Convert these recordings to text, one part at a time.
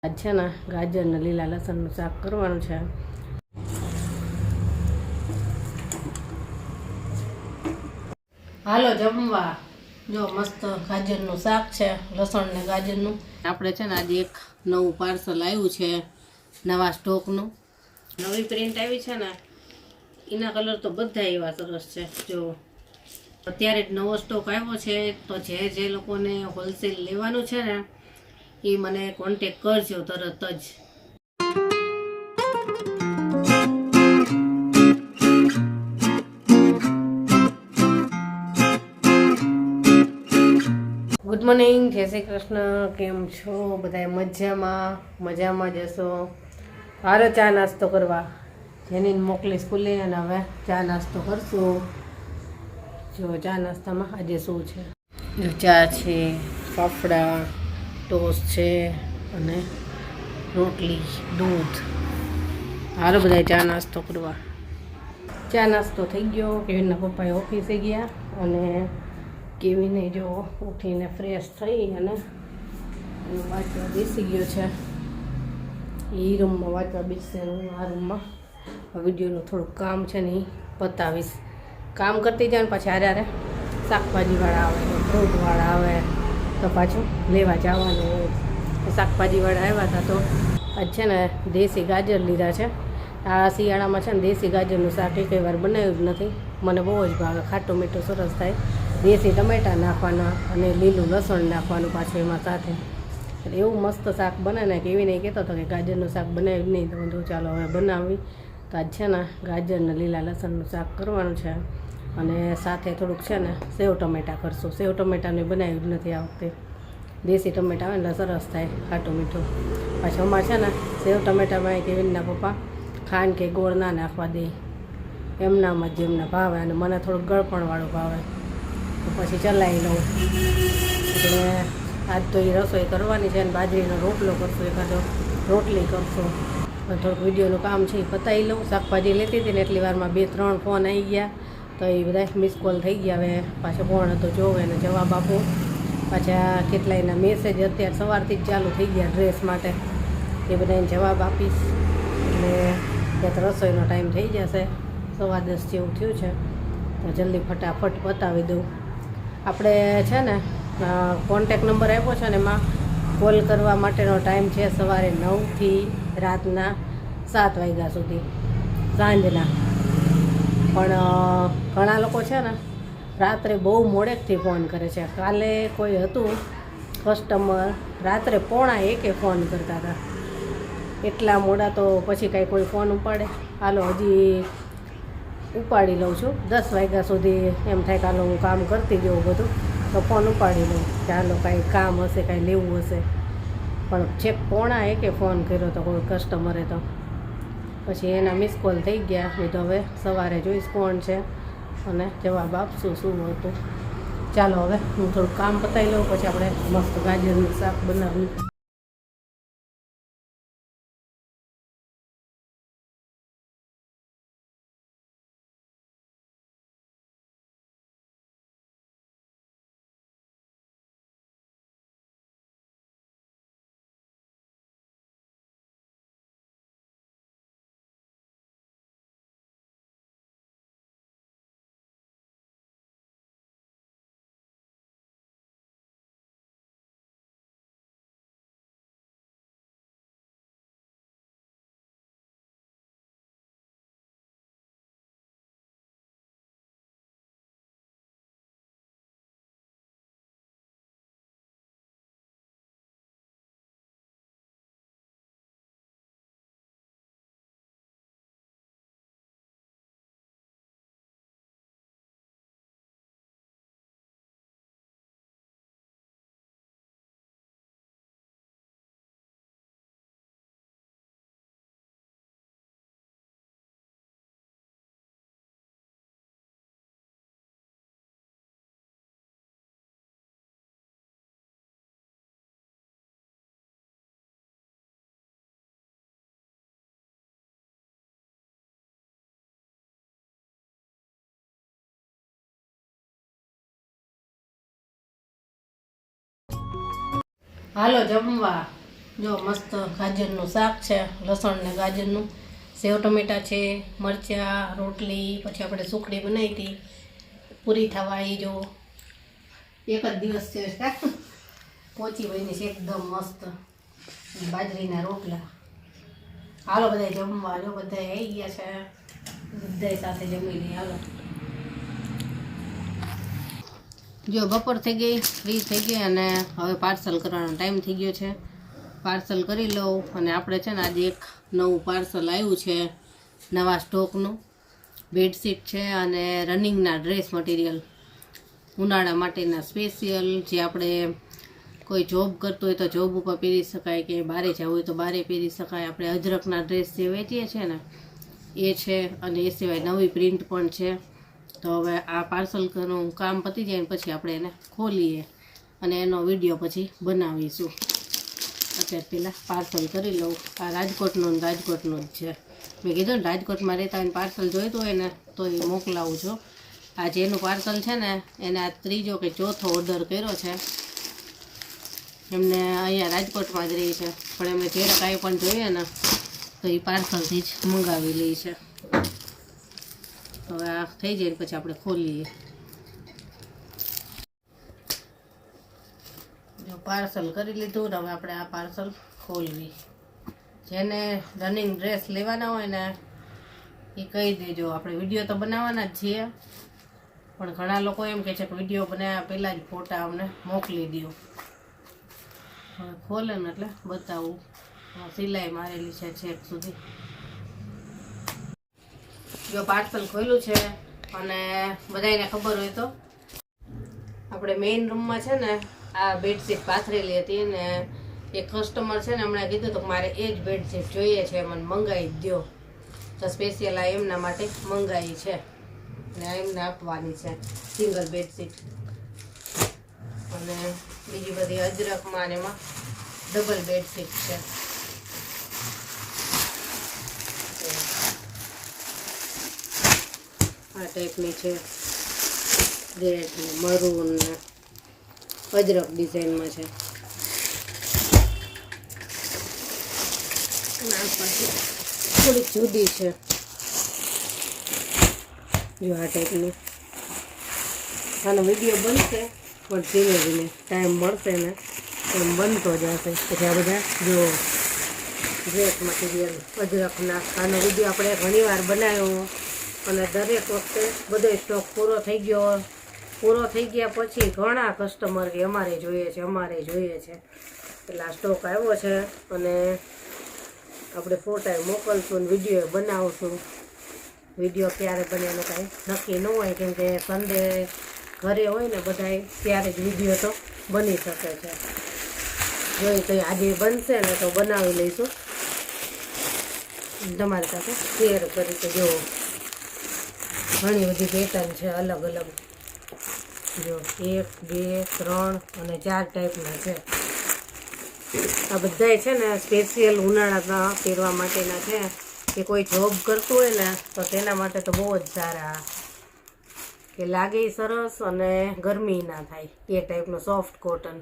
આજ છે ને ગાજર ને લીલા લસણનું શાક કરવાનું છે. હાલો જમવા. જો મસ્ત ગાજરનું શાક છે, લસણ ને ગાજરનું. આપણે છે ને આજે એક નવું પાર્સલ આવ્યું છે, નવા સ્ટોકનું. નવી પ્રિન્ટ આવી છે ને, એના કલર તો બધા એવા સરસ છે. જો અત્યારે જ નવો સ્ટોક આવ્યો છે, તો જે લોકોને હોલસેલ લેવાનું છે ને, એ મને કોન્ટેક કરજો તરત જ. ગુડ મોર્નિંગ, જય શ્રી કૃષ્ણ. કેમ છો બધા? મજામાં જશો. હારો ચા નાસ્તો કરવા. જેની મોકલી સ્કૂલે અને હવે ચા નાસ્તો કરશું. જો ચા નાસ્તામાં આજે શું છે? જો ચા છે, ફાફડા, ટોસ્ટ છે અને રોટલી, દૂધ. હાલો બધા ચા નાસ્તો કરવા. ચા નાસ્તો થઈ ગયો. કેવીનના પપ્પાએ ઓફિસે ગયા અને કેવીને જો ઉઠીને ફ્રેશ થઈ અને વાંચવા બેસી ગયો છે. એ રૂમમાં વાંચવા બેસશે, હું આ રૂમમાં વિડીયોનું થોડુંક કામ છે ને એ પતાવીશ. કામ કરતી જાય ને પછી હારે શાકભાજીવાળા આવે, ફ્રૂટવાળા આવે તો પાછું લેવા જવાનું હોય. શાકભાજીવાળા આવ્યા હતા તો આજ છે ને દેશી ગાજર લીધા છે. આ શિયાળામાં છે ને દેશી ગાજરનું શાક એક વાર બનાવ્યું જ નથી. મને બહુ જ ભાવે. ખાટું મીઠું સરસ થાય. દેશી ટમેટા નાખવાના અને લીલું લસણ નાખવાનું પાછું એમાં સાથે. એટલે એવું મસ્ત શાક બને ને કે એવી નહીં કહેતો હતો કે ગાજરનું શાક બનાવ્યું નહીં. તો જો ચાલો હવે બનાવી. તો આજ છે ને ગાજરને લીલા લસણનું શાક કરવાનું છે અને સાથે થોડુંક છે ને સેવ ટમેટા કરશું. સેવ ટમેટાનું બનાવ્યું જ નથી આ વખતે. દેશી ટમેટા આવે એટલે સરસ થાય, ખાટું મીઠું. પાછું અમારે છે ને સેવ ટમેટામાં કેવીનના પપ્પા ખાંડ કે ગોળ ના નાખવા દે, એમનામાં જ એમને ભાવે અને મને થોડુંક ગળપણવાળું ભાવે. તો પછી ચલાવી લઉં. એટલે આજ તો એ રસોઈ કરવાની છે અને બાજરીનો રોટલો કરશું, એકાદો રોટલી કરશું. થોડુંક વિડીયોનું કામ છે એ પતાવી લઉં. શાકભાજી લેતી હતી ને એટલી વારમાં 2-3 ફોન આવી ગયા, તો એ બધા મિસ કોલ થઈ ગયા. હવે પાછો કોણ હતો જોવે ને જવાબ આપું. પાછા કેટલાયના મેસેજ અત્યારે સવારથી જ ચાલુ થઈ ગયા ડ્રેસ માટે, એ બધાને જવાબ આપીશ. એટલે ત્યાં રસોઈનો ટાઈમ થઈ જશે. 10:15 જેવું થયું છે, તો જલ્દી ફટાફટ પતાવી દઉં. આપણે છે ને કોન્ટેક નંબર આપ્યો છે ને, એમાં કોલ કરવા માટેનો ટાઈમ છે સવારે 9થી રાતના 7 વાગ્યા સુધી, સાંજના. પણ ઘણા લોકો છે ને રાત્રે બહુ મોડેકથી ફોન કરે છે. કાલે કોઈ હતું કસ્ટમર, રાત્રે 1:30 ફોન કરતા હતા. એટલા મોડા તો પછી કાંઈ કોઈ ફોન ઉપાડે? હાલો હજી ઉપાડી લઉં છું. 10 વાગ્યા સુધી એમ થાય કે હાલો હું કામ કરતી જઉં બધું, તો ફોન ઉપાડી લઉં કે હાલો કાંઈ કામ હશે, કાંઈ લેવું હશે. પણ છેક 1:30 ફોન કર્યો તો કોઈ કસ્ટમરે, તો પછી એના મિસ કોલ થઈ ગયા. એ તો હવે સવારે જોઈશ કોણ છે અને જવાબ આપશું શું હતું. ચાલો હવે હું થોડુંક કામ પતાવી લઉં, પછી આપણે મસ્ત ગાજરનું શાક બનાવ્યું. હાલો જમવા. જો મસ્ત ગાજરનું શાક છે, લસણ ને ગાજરનું, સેવ ટમેટા છે, મરચાં, રોટલી, પછી આપણે સુખડી બનાવી હતી, પૂરી થવા આવી. જો એક જ દિવસ છે પહોંચી વહીની છે એકદમ મસ્ત. બાજરીના રોટલા. હાલો બધા જમવા. જો બધા આવી ગયા છે, બધા સાથે જમી લઈએ. હાલો જો બપોર થઈ ગઈ, ફ્રી થઈ ગઈ અને હવે પાર્સલ કરવાનો ટાઈમ થઈ ગયો છે. પાર્સલ કરી લઉં. અને આપણે છે ને આજે એક નવું પાર્સલ આવ્યું છે, નવા સ્ટોકનું. બેડશીટ છે અને રનિંગના ડ્રેસ મટીરિયલ, ઉનાળા માટેના સ્પેશિયલ, જે આપણે કોઈ જોબ કરતો હોય તો જોબ ઉપર પહેરી શકાય, કે બહારે જવું હોય તો બહારે પહેરી શકાય. આપણે અજરકના ડ્રેસ જે વેચીએ છીએ ને એ છે. અને એ સિવાય નવી પ્રિન્ટ પણ છે. તો હવે આ પાર્સલનું કામ પતી જાય ને પછી આપણે એને ખોલીએ અને એનો વિડીયો પછી બનાવીશું. અત્યારે પહેલાં પાર્સલ કરી લઉં. આ રાજકોટનું જ છે. મેં કીધું ને રાજકોટમાં રહેતા હોય પાર્સલ જોઈતું હોય ને તો એ મોકલાવું છું. આ જેનું પાર્સલ છે ને એને આ ત્રીજો કે ચોથો ઓર્ડર કર્યો છે. એમને અહીંયા રાજકોટમાં જ રહી છે, પણ એમને જ્યારે કાંઈ પણ જોઈએ ને તો એ પાર્સલથી જ મંગાવી લે છે. હવે આ થઈ જાય પછી આપણે ખોલીએ. જો પાર્સલ કરી લીધું ને હવે આપણે આ પાર્સલ ખોલવી. જેને રનિંગ ડ્રેસ લેવાના હોય ને એ કહી દેજો. આપણે વિડીયો તો બનાવવાના જ છીએ, પણ ઘણા લોકો એમ કહે છે કે વિડીયો બનાવ્યા પહેલાં જ ફોટા અમને મોકલી દો. હવે ખોલે ને એટલે બતાવું. સિલાઈ મારેલી છે છેક સુધી. જો પાર્સલ ખોલ્યું છે અને બધાને ખબર હોય તો આપણે મેઇન રૂમમાં છે ને આ બેડશીટ પાથરેલી હતી ને એક કસ્ટમર છે ને હમણાં કીધું તો મારે એ જ બેડશીટ જોઈએ છે, મને મંગાવી દો. તો સ્પેશિયલ આ એમના માટે મંગાવી છે ને એમને આપવાની છે સિંગલ બેડશીટ. અને બીજી બધી અજરકમાં ને એમાં ડબલ બેડશીટ છે. આ ટાઈપની છે, રેડ ને મરૂન ને અજરક ડિઝાઇનમાં છે. થોડીક જુદી છે. જો આ ટાઈપની. આનો વિડીયો બનશે પણ ધીમે ધીમે ટાઈમ મળશે ને એમ બનતો જશે. પછી આ બધા જો ડ્રેસ મટીરિયલ અજરકના, આનો વિડીયો આપણે ઘણીવાર બનાવ્યો અને દરેક વખતે બધો સ્ટોક પૂરો થઈ ગયા પછી ઘણા કસ્ટમર કે અમારે જોઈએ છે. એટલે આ સ્ટોક આવ્યો છે અને આપણે ફોટા મોકલશું ને વિડીયો બનાવશું. વિડીયો ક્યારે બને એનું કાંઈ નક્કી ન હોય, કેમ કે સન્ડે ઘરે હોય ને બધાય ત્યારે જ વિડીયો તો બની શકે છે. જોઈ તો આજે બનશે ને તો બનાવી લઈશું, તમારી સાથે શેર કરી. કે જો ઘણી બધી પેટર્ન છે અલગ અલગ. જો 1, 2, 3 અને 4 ટાઈપના છે. આ બધાય છે ને સ્પેશિયલ ઉનાળાના પહેરવા માટેના છે, કે કોઈ જોબ કરતું હોય ને તો તેના માટે તો બહુ જ સારા, કે લાગે સરસ અને ગરમી ના થાય એ ટાઈપનું સોફ્ટ કોટન.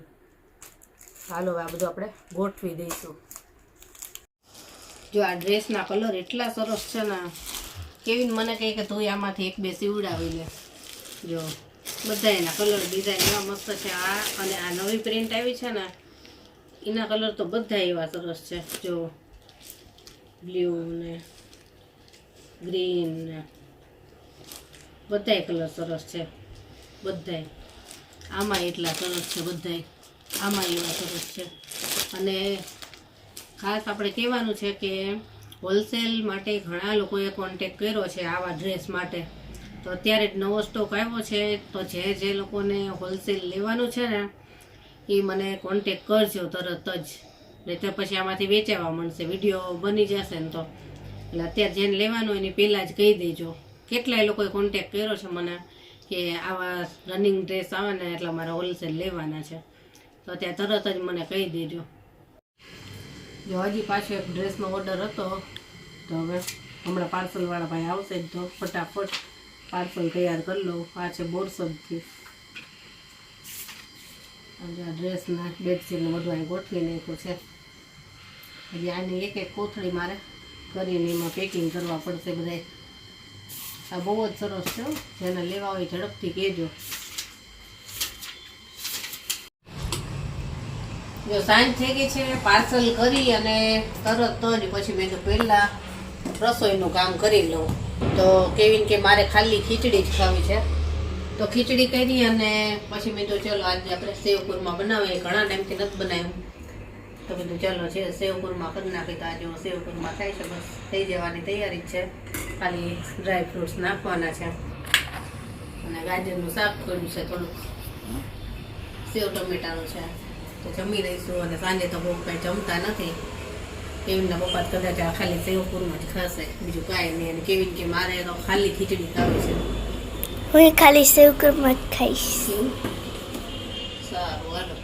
હાલો આ બધું આપણે ગોઠવી દઈશું. જો આ ડ્રેસના કલર એટલા સરસ છે ને, કેવીન મને કહે કે તું આમાંથી 1-2 સીવડાવી લે. જો બધા એના કલર ડિઝાઇન એવા મસ્ત છે. આ અને આ નવી પ્રિન્ટ આવી છે ને એના કલર તો બધા એવા સરસ છે. જો બ્લુ ને ગ્રીન ને બધાય કલર સરસ છે. બધાય આમાં એટલા સરસ છે, બધાય આમાં એવા સરસ છે. અને ખાસ આપણે કહેવાનું છે કે હોલસેલ માટે ઘણા લોકોએ કોન્ટેક કર્યો છે આવા ડ્રેસ માટે. તો અત્યારે જ નવો સ્ટોક આવ્યો છે, તો જે લોકોને હોલસેલ લેવાનું છે ને એ મને કોન્ટેક કરજો તરત જ. એટલે પછી આમાંથી વેચાવા મળશે, વિડીયો બની જશે ને તો. એટલે અત્યારે જેને લેવાનું એની પહેલાં જ કહી દેજો. કેટલાય લોકોએ કોન્ટેક કર્યો છે મને કે આવા રનિંગ ડ્રેસ આવે ને એટલે મારે હોલસેલ લેવાના છે, તો અત્યારે તરત જ મને કહી દેજો. જો હજી પાછો એક ડ્રેસનો ઓર્ડર હતો, તો હવે હમણાં પાર્સલવાળા ભાઈ આવશે જ તો ફટાફટ પાર્સલ તૈયાર કરી લઉં. આ છે બોરસદથી. આ ડ્રેસના બેડશીટને બધું અહીં ગોઠવી નાખ્યું છે. એટલે આની એક એક કોથળી મારે કરીને એમાં પેકિંગ કરવા પડશે બધાય. આ બહુ જ સરસ છે, જેને લેવા હોય ઝડપથી કહેજો. જો સાંજ થઈ ગઈ છે, પાર્સલ કરી અને તરત જ પછી મેં તો પહેલાં રસોઈનું કામ કરી લઉં. તો કેવીન કે મારે ખાલી ખીચડી જ ખાવી છે, તો ખીચડી કરી અને પછી મેં તો ચલો આજે આપણે સેવ કુરમા બનાવીએ. ઘણા ટાઈમથી નથી બનાવ્યું, તો કીધું ચાલો છે સેવ કુરમા કરી નાખી. તો આજે સેવ કુરમા થાય છે, બસ થઈ જવાની તૈયારી જ છે. ખાલી ડ્રાય ફ્રૂટ્સ નાખવાના છે અને ગાજરનું શાક કર્યું છે, થોડુંક સેવ ટમેટાનું છે. તો જમી રહીશું અને સાંજે તો બહુ કાંઈ જમતા નથી. કેવીનના પપ્પા કદાચ આ ખાલી સેવ કુરમા જ ખાશે, બીજું કાંઈ નહીં. અને કેવીન કે મારે તો ખાલી ખીચડી ખાવી છે. હું ખાલી સેવ કુરમા જ ખાઈશ. સારું હાલો.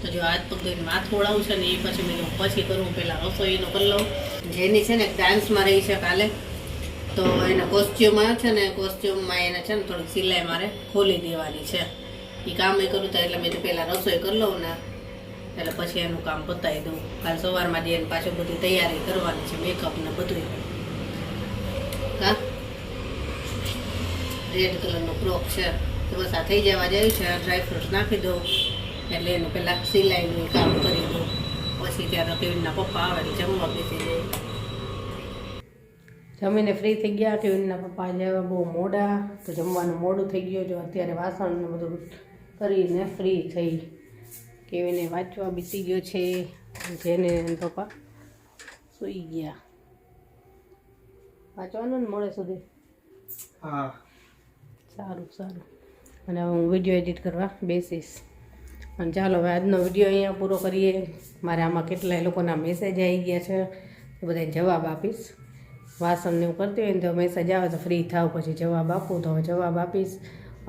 તો જો આજ પગ ધોઈને માથું ઓળાવું છે ને એ પછી મેં પછી કરું. પહેલાં રસોઈનું કરી લઉં. જેની છે ને ડાન્સમાં રહી છે કાલે, તો એના કોસ્ચ્યુમ છે ને, કોસ્ચ્યુમમાં એને છે ને થોડીક સિલાઈ મારે ખોલી દેવાની છે. એ કામ એ કરું તો એટલે મેં તો પહેલાં રસોઈ કરી લઉં ને, એટલે પછી એનું કામ પતાવી દઉં. કાલ સવારમાં જ એને પાછું બધી તૈયારી કરવાની છે, મેકઅપ ને બધું. હા, રેડ કલરનો ફ્રોક છે, તો બસ આ થઈ જવા જાય છે. ડ્રાયફ્રૂટ્સ નાખી દઉં એટલે એનું પહેલાં સિલાઈનું કામ કરી દઉં. પછી ત્યારે કેવીનના પપ્પા આવે એટલે જમવા બેસી જાય. જમીને ફ્રી થઈ ગયા. કેવીનના પપ્પા આજે બહુ મોડા, તો જમવાનું મોડું થઈ ગયું. જો અત્યારે વાસણને બધું કરીને ફ્રી થઈ. કેવીને વાંચવા બેસી ગયો છે, જેને પપ્પા સૂઈ ગયા. વાંચવાનું ને મોડે સુધી? હા, સારું સારું. અને હવે હું વિડીયો એડિટ કરવા બેસીશ. અને ચાલો હવે આજનો વિડીયો અહીંયા પૂરો કરીએ. મારે આમાં કેટલાય લોકોના મેસેજ આવી ગયા છે, એ બધા જવાબ આપીશ. વાસણને એવું કરતી હોય ને તો મેસેજ આવે તો ફ્રી થાવ પછી જવાબ આપું, તો હવે જવાબ આપીશ.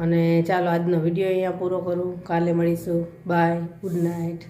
અને ચાલો આજનો વિડીયો અહીંયા પૂરો કરું. કાલે મળીશું. Bye, good night.